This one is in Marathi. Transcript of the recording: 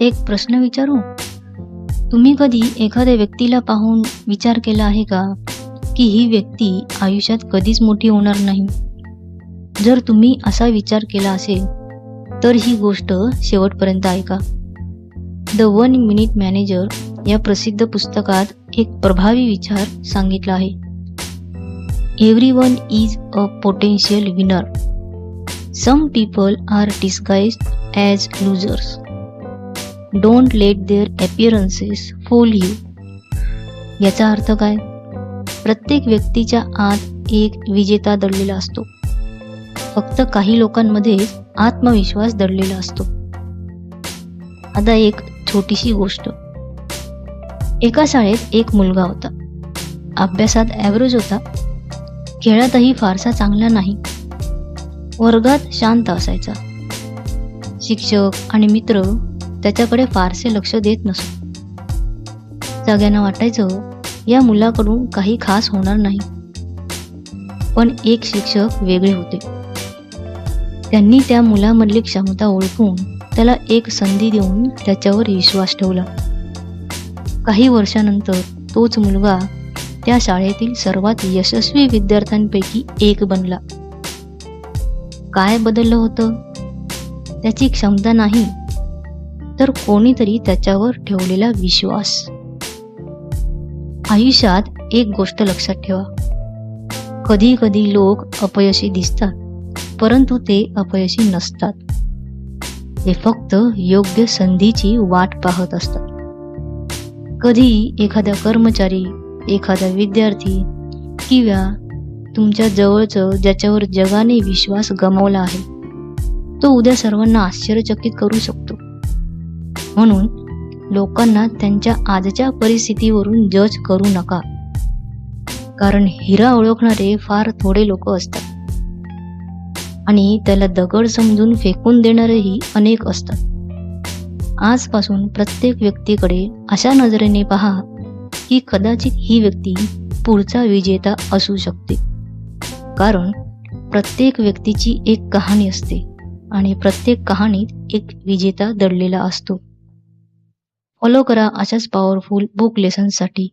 एक प्रश्न विचारू? तुम्ही कधी एखाद्या व्यक्तीला पाहून विचार केला आहे का की ही व्यक्ती आयुष्यात कधीच मोठी होणार नाही? जर तुम्ही असा विचार केला असेल तर ही गोष्ट शेवटपर्यंत ऐका. द 1 मिनिट मॅनेजर या प्रसिद्ध पुस्तकात एक प्रभावी विचार सांगितला आहे. Everyone is a potential winner. Some people are disguised as losers. Don't let their appearances fool you. याचा अर्थ काय? प्रत्येक व्यक्तीच्या आत एक विजेता दडलेला असतो. फक्त काही लोकांमध्ये आत्मविश्वास दडलेला असतो. आता एक छोटीशी गोष्ट. एका शाळेत एक मुलगा होता. अभ्यासात ॲव्हरेज होता. खेळातही फारसा चांगला नाही. वर्गात शांत असायचा. शिक्षक आणि मित्र त्याच्याकडे फारसे लक्ष देत नसत. सगळ्यांना वाटायचं या मुलाकडून काही खास होणार नाही. पण एक शिक्षक वेगळे होते. त्यांनी त्या मुलामधली क्षमता ओळखून त्याला एक संधी देऊन त्याच्यावर विश्वास ठेवला. काही वर्षानंतर तोच मुलगा त्या शाळेतील सर्वात यशस्वी विद्यार्थ्यांपैकी एक बनला. काय बदललं होतं? त्याची क्षमता नाही, तर कोणीतरी त्याच्यावर ठेवलेला विश्वास. आयुष्यात एक गोष्ट लक्षात ठेवा. कधी कधी लोक अपयशी दिसतात, परंतु ते अपयशी नसतात. ते फक्त योग्य संधीची वाट पाहत असतात. कधी एखादा कर्मचारी, एखादा विद्यार्थी किंवा तुमच्या जवळचं ज्याच्यावर जगाने विश्वास गमावला आहे, तो उद्या सर्वांना आश्चर्यचकित करू शकतो. म्हणून लोकांना त्यांच्या आजच्या परिस्थितीवरून जज करू नका. कारण हिरा ओळखणारे फार थोडे लोक असतात आणि त्याला दगड समजून फेकून देणारेही अनेक असतात. आजपासून प्रत्येक व्यक्तीकडे अशा नजरेने पहा की कदाचित ही व्यक्ती पुढचा विजेता असू शकते. कारण प्रत्येक व्यक्तीची एक कहाणी असते आणि प्रत्येक कहाणीत एक विजेता दडलेला असतो. फॉलो करा अशाच पॉवरफुल बुक लेसन्ससाठी.